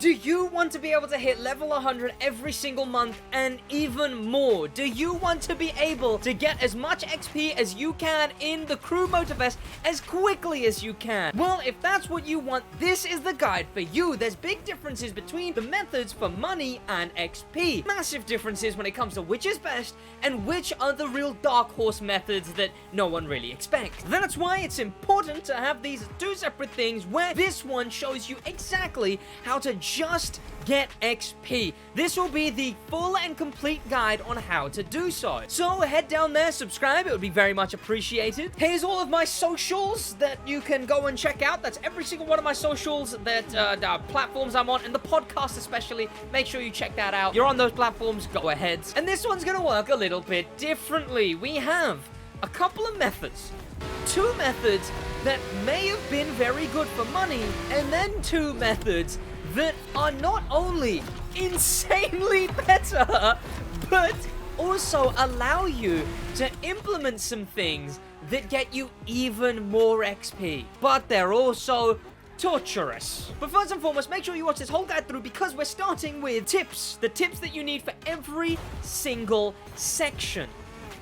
Do you want to be able to hit level 100 every single month and even more? Do you want to be able to get as much XP as you can in the crew motor vest as quickly as you can? Well, if that's what you want, this is the guide for you. There's big differences between the methods for money and XP. Massive differences when it comes to which is best and which are the real dark horse methods that no one really expects. That's why it's important to have these two separate things, where this one shows you exactly how to just get XP. This will be the full and complete guide on how to do so. So head down there, subscribe, it would be very much appreciated. Here's all of my socials that you can go and check out. That's every single one of my socials that platforms I'm on, and the podcast especially. Make sure you check that out. You're on those platforms, go ahead. And this one's gonna work a little bit differently. We have a couple of methods. Two methods that may have been very good for money, and then two methods that are not only insanely better, but also allow you to implement some things that get you even more XP. But they're also torturous. But first and foremost, make sure you watch this whole guide through, because we're starting with tips. The tips that you need for every single section.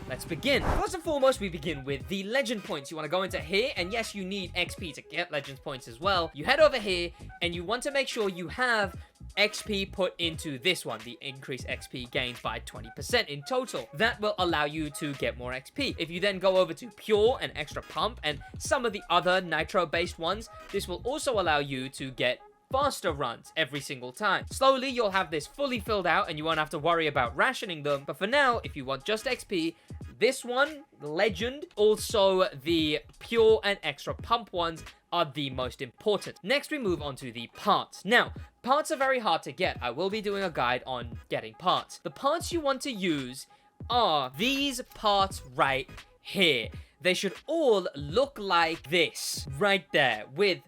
Let's begin. First and foremost, we begin with the legend points. You want to go into here, and yes, you need XP to get legends points as well. You head over here, and you want to make sure you have XP put into this one, the increased XP gained by 20% in total. That will allow you to get more XP. If you then go over to Pure and Extra Pump and some of the other Nitro-based ones, this will also allow you to get faster runs every single time. Slowly, you'll have this fully filled out and you won't have to worry about rationing them. But for now, if you want just XP, this one, Legend, also the Pure and Extra Pump ones are the most important. Next, we move on to the parts. Now, parts are very hard to get. I will be doing a guide on getting parts. The parts you want to use are these parts right here. They should all look like this right there, with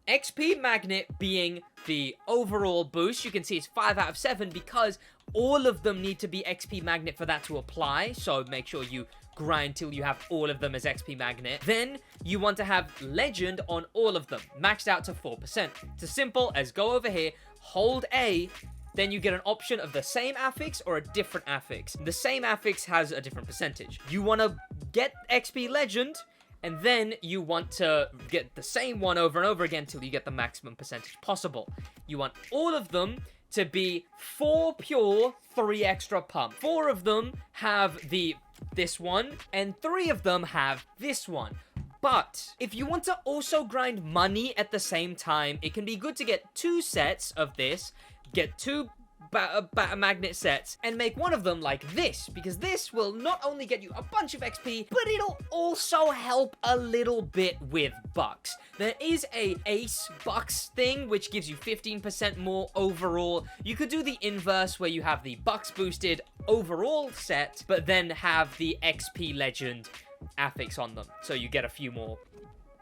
XP Magnet being the overall boost. You can see it's 5 out of 7 because all of them need to be XP Magnet for that to apply. So make sure you grind till you have all of them as XP Magnet. Then you want to have Legend on all of them, maxed out to 4%. It's as simple as go over here, hold A, then you get an option of the same affix or a different affix. The same affix has a different percentage. You want to get XP Legend, and then you want to get the same one over and over again till you get the maximum percentage possible. You want all of them to be 4 pure, 3 extra pump. 4 of them have this one, and 3 of them have this one. But if you want to also grind money at the same time, it can be good to get 2 sets of this, get 2 magnet sets, and make one of them like this, because this will not only get you a bunch of XP, but it'll also help a little bit with bucks. There is a ace bucks thing, which gives you 15% more overall. You could do the inverse, where you have the bucks boosted overall set, but then have the XP legend affix on them, so you get a few more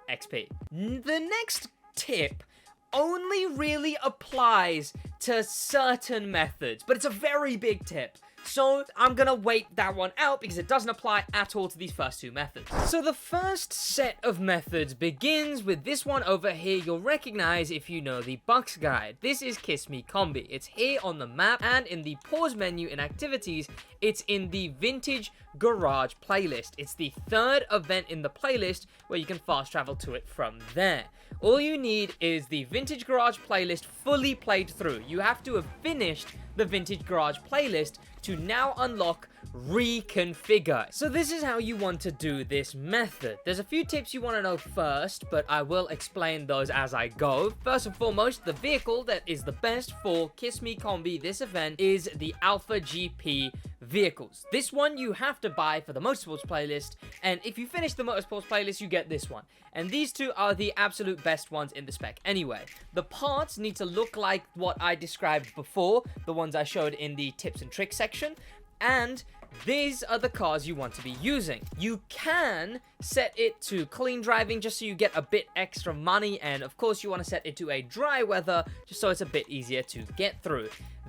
XP. The next tip only really applies to certain methods, but it's a very big tip. So I'm gonna wait that one out because it doesn't apply at all to these first 2 methods. So the first set of methods begins with this one over here. You'll recognize if you know the Bucks guide. This is Kiss Me Kombi. It's here on the map, and in the pause menu in activities, it's in the Vintage Garage playlist. It's the 3rd event in the playlist where you can fast travel to it from there. All you need is the Vintage Garage playlist fully played through. You have to have finished the Vintage Garage playlist to now unlock Reconfigure. So this is how you want to do this method. There's a few tips you want to know first, but I will explain those as I go. First and foremost, the vehicle that is the best for Kiss Me Kombi this event is the Alpha GP vehicles. This one you have to buy for the Motorsports playlist, and if you finish the Motorsports playlist, you get this one. And these 2 are the absolute best ones in the spec anyway. The parts need to look like what I described before, the ones I showed in the tips and tricks section, and these are the cars you want to be using. You can set it to clean driving just so you get a bit extra money, and of course you want to set it to a dry weather just so it's a bit easier to get through.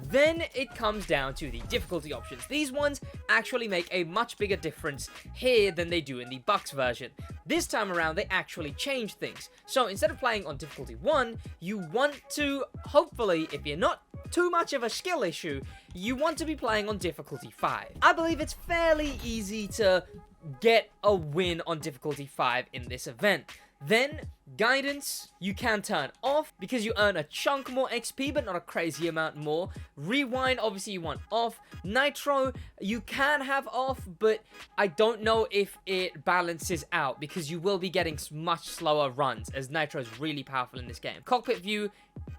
Then it comes down to the difficulty options. These ones actually make a much bigger difference here than they do in the Bucks version. This time around, they actually change things. So instead of playing on difficulty 1, you want to, hopefully, if you're not too much of a skill issue, you want to be playing on difficulty 5. I believe it's fairly easy to get a win on difficulty 5 in this event. Then, guidance, you can turn off because you earn a chunk more XP, but not a crazy amount more. Rewind, obviously you want off. Nitro, you can have off, but I don't know if it balances out because you will be getting much slower runs, as Nitro is really powerful in this game. Cockpit view,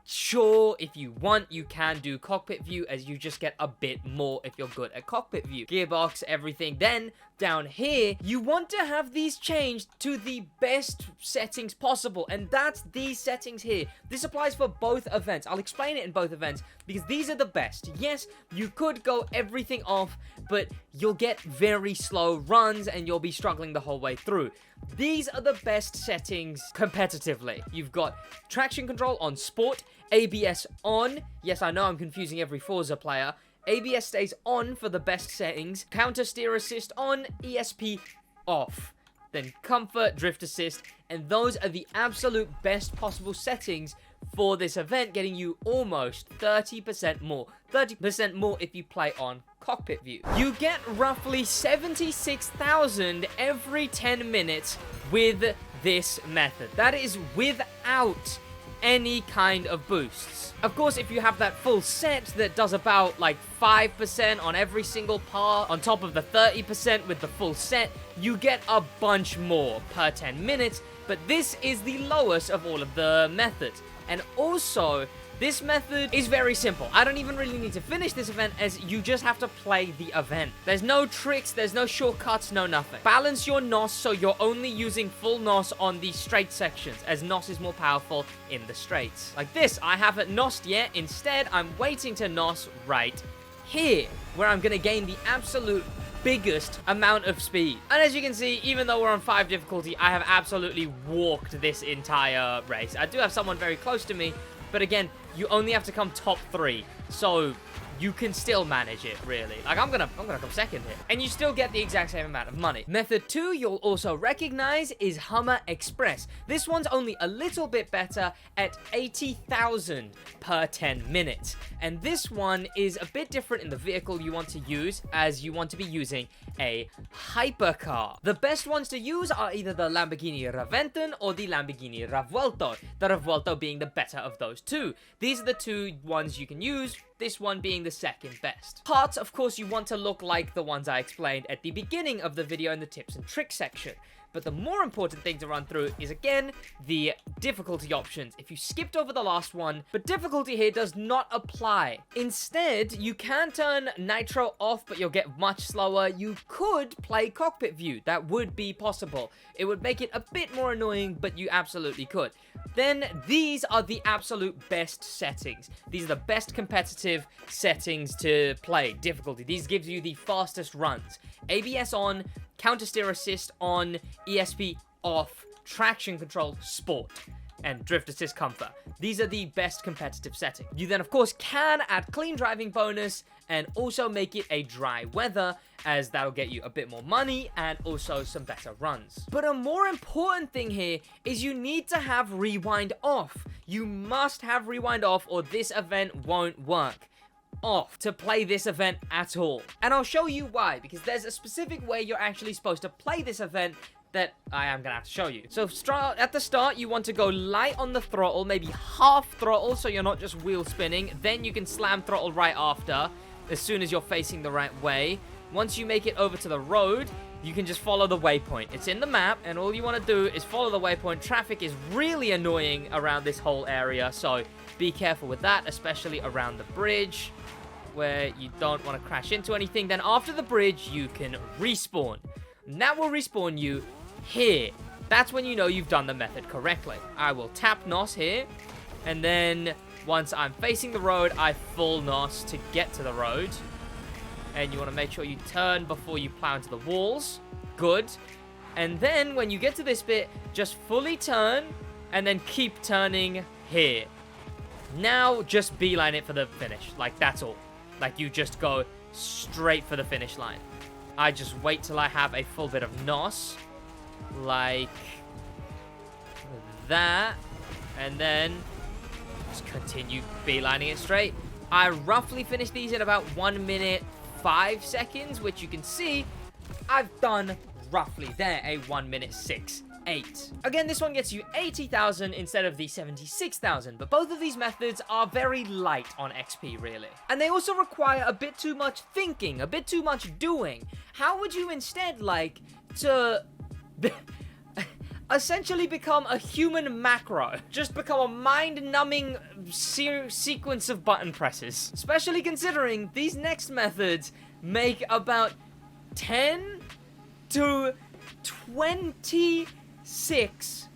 sure, if you want, you can do cockpit view, as you just get a bit more if you're good at cockpit view. Gearbox, everything. Then, down here, you want to have these changed to the best settings possible, and that's these settings here. This applies for both events. I'll explain it in both events, because these are the best. Yes, you could go everything off, but you'll get very slow runs, and you'll be struggling the whole way through. These are the best settings competitively. You've got traction control on Sport, ABS on. Yes, I know I'm confusing every Forza player. ABS stays on for the best settings. Counter steer assist on, ESP off. Then comfort, drift assist, and those are the absolute best possible settings for this event, getting you almost 30% more. 30% more if you play on cockpit view. You get roughly 76,000 every 10 minutes with this method. That is without any kind of boosts. Of course, if you have that full set that does about like 5% on every single part, on top of the 30% with the full set, you get a bunch more per 10 minutes, but this is the lowest of all of the methods. And also, this method is very simple. I don't even really need to finish this event, as you just have to play the event. There's no tricks, there's no shortcuts, no nothing. Balance your NOS so you're only using full NOS on the straight sections, as NOS is more powerful in the straights. Like this, I haven't NOSed yet. Instead, I'm waiting to NOS right here, where I'm gonna gain the absolute biggest amount of speed. And as you can see, even though we're on 5 difficulty, I have absolutely walked this entire race. I do have someone very close to me, but again, you only have to come top 3, so you can still manage it, really. Like, I'm gonna come second here. And you still get the exact same amount of money. Method 2 you'll also recognize is E-xpress. This one's only a little bit better at 80,000 per 10 minutes. And this one is a bit different in the vehicle you want to use, as you want to be using a hypercar. The best ones to use are either the Lamborghini Reventon or the Lamborghini Revuelto. The Revuelto being the better of those two. These are the two ones you can use, this one being the second best. Parts, of course, you want to look like the ones I explained at the beginning of the video in the tips and tricks section. But the more important thing to run through is, again, the difficulty options. If you skipped over the last one, but difficulty here does not apply. Instead, you can turn Nitro off, but you'll get much slower. You could play cockpit view. That would be possible. It would make it a bit more annoying, but you absolutely could. Then, these are the absolute best settings. These are the best competitive settings to play. Difficulty. These gives you the fastest runs. ABS on, counter steer assist on, ESP off, traction control sport, and drift assist comfort. These are the best competitive settings. You then, of course, can add clean driving bonus and also make it a dry weather, as that'll get you a bit more money and also some better runs. But a more important thing here is you need to have rewind off. You must have rewind off or this event won't work. Off to play this event at all. And I'll show you why, because there's a specific way you're actually supposed to play this event that I am gonna have to show you. So at the start, you want to go light on the throttle, maybe half throttle, so you're not just wheel spinning. Then you can slam throttle right after, as soon as you're facing the right way. Once you make it over to the road, you can just follow the waypoint. It's in the map, and all you want to do is follow the waypoint. Traffic is really annoying around this whole area, so be careful with that, especially around the bridge, where you don't want to crash into anything. Then after the bridge, you can respawn. And that will respawn you here. That's when you know you've done the method correctly. I will tap NOS here, and then once I'm facing the road, I full NOS to get to the road. and you want to make sure you turn before you plow into the walls. Good. And then when you get to this bit, just fully turn and then keep turning here. Now just beeline it for the finish. Like, that's all. Like, you just go straight for the finish line. I just wait till I have a full bit of NOS. Like that. And then just continue beelining it straight. I roughly finished these in about 1 minute 5 seconds, which you can see I've done roughly there a 1 minute 6.8. Again, this one gets you 80,000 instead of the 76,000, but both of these methods are very light on XP, really. And they also require a bit too much thinking, a bit too much doing. How would you instead like to essentially become a human macro? Just become a mind-numbing sequence of button presses. Especially considering these next methods make about 10 to 26,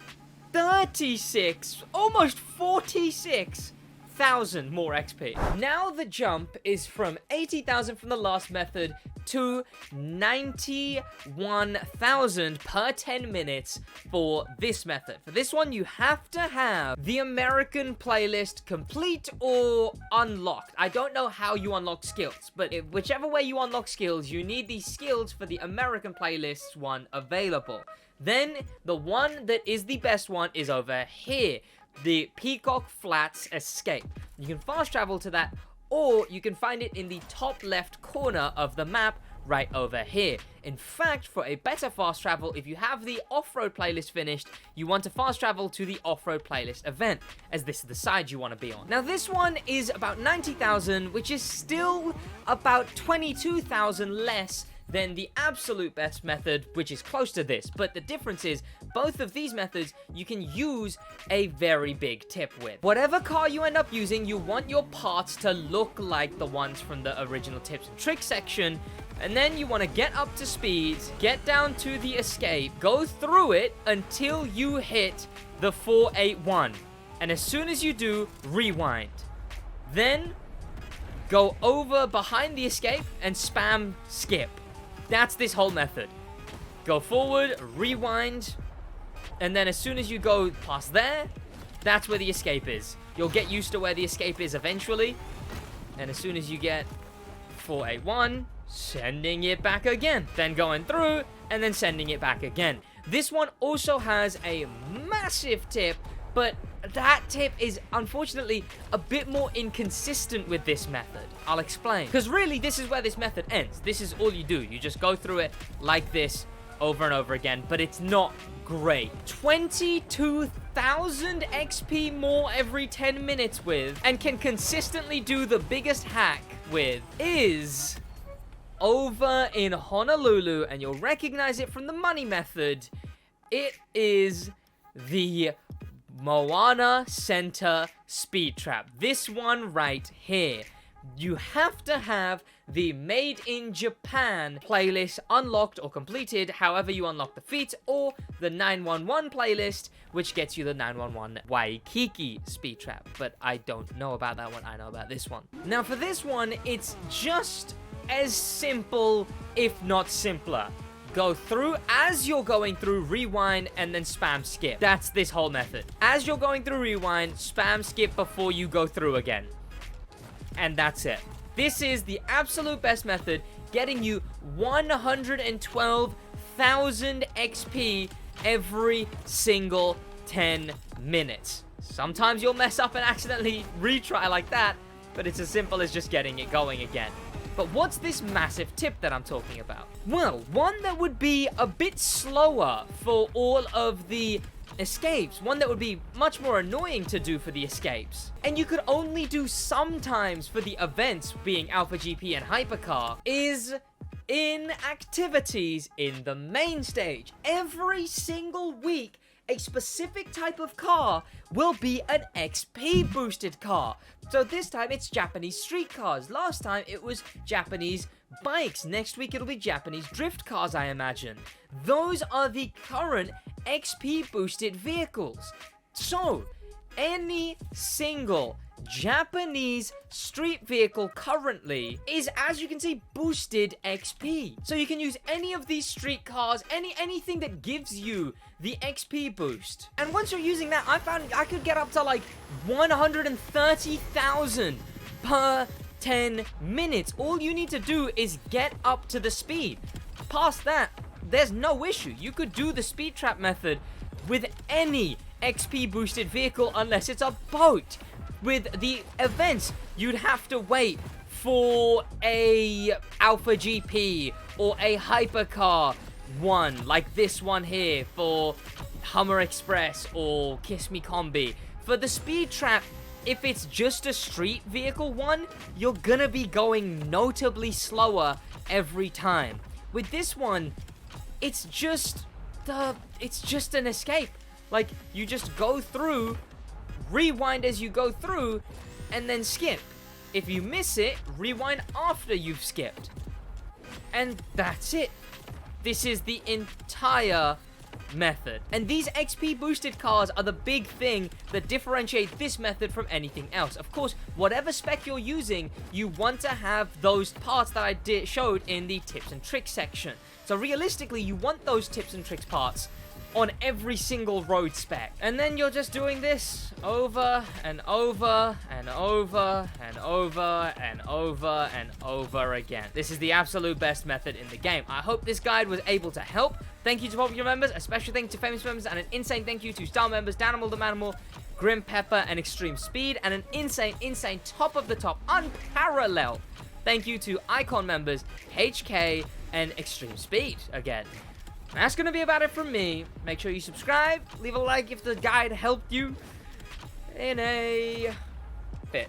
36, almost 46,000 more XP. Now the jump is from 80,000 from the last method to 91,000 per 10 minutes for this method. For this one, you have to have the American playlist complete or unlocked. I don't know how you unlock skills, but whichever way you unlock skills, you need these skills for the American playlist one available. Then, the one that is the best one is over here, the Peacock Flats Escape. You can fast travel to that, or you can find it in the top left corner of the map right over here. In fact, for a better fast travel, if you have the off-road playlist finished, you want to fast travel to the off-road playlist event, as this is the side you want to be on. Now, this one is about 90,000, which is still about 22,000 less than the absolute best method, which is close to this. But the difference is, both of these methods, you can use a very big tip with. Whatever car you end up using, you want your parts to look like the ones from the original tips and tricks section. And then you want to get up to speed, get down to the escape, go through it until you hit the 481. And as soon as you do, rewind. Then go over behind the escape and spam skip. That's this whole method. Go forward, rewind, and then as soon as you go past there, that's where the escape is. You'll get used to where the escape is eventually. And as soon as you get 481, sending it back again. Then going through, and then sending it back again. This one also has a massive tip, but that tip is unfortunately a bit more inconsistent with this method. I'll explain. Because really, this is where this method ends. This is all you do. You just go through it like this over and over again, but it's not great. 22,000 XP more every 10 minutes with, and can consistently do the biggest hack with, is over in Honolulu, and you'll recognize it from the money method. It is the Moana Center Speed Trap. This one right here. You have to have the Made in Japan playlist unlocked or completed, however you unlock the feat, or the 911 playlist, which gets you the 911 Waikiki Speed Trap. But I don't know about that one, I know about this one. Now for this one, it's just as simple, if not simpler. Go through, as you're going through, rewind, and then spam skip. That's this whole method. As you're going through, rewind, spam skip before you go through again. And that's it. This is the absolute best method, getting you 112,000 XP every single 10 minutes. Sometimes you'll mess up and accidentally retry like that, but it's as simple as just getting it going again. But what's this massive tip that I'm talking about? Well, one that would be a bit slower for all of the escapes. One that would be much more annoying to do for the escapes. And you could only do sometimes for the events, being Alpha GP and Hypercar, is in activities in the main stage. Every single week, a specific type of car will be an XP boosted car. So this time it's Japanese street cars. Last time it was Japanese bikes. Next week it'll be Japanese drift cars, I imagine. Those are the current XP boosted vehicles. So any single Japanese street vehicle currently is, as you can see, boosted XP. So you can use any of these street cars, anything that gives you the XP boost. And once you're using that, I found I could get up to like 130,000 per 10 minutes. All you need to do is get up to the speed. Past that, there's no issue. You could do the speed trap method with any XP boosted vehicle unless it's a boat. With the events, you'd have to wait for a Alpha GP or a Hypercar one, like this one here for Hummer Express or Kiss Me Kombi. For the speed trap, if it's just a street vehicle one, you're gonna be going notably slower every time. With this one, it's just an escape. Like, you just go through, rewind as you go through, and then skip. If you miss it, rewind after you've skipped. And that's it. This is the entire method. And these XP boosted cars are the big thing that differentiate this method from anything else. Of course, whatever spec you're using, you want to have those parts that I showed in the tips and tricks section. So realistically, you want those tips and tricks parts on every single road spec. And then you're just doing this over and over and over and over and over and over again. This is the absolute best method in the game. I hope this guide was able to help. Thank you to popular members, a special thank you to famous members, and an insane thank you to star members Danimal the Manimal, Grim Pepper, and Extreme Speed, and an insane top of the top, unparalleled thank you to Icon members HK and Extreme Speed again. That's going to be about it from me. Make sure you subscribe, leave a like if the guide helped you in a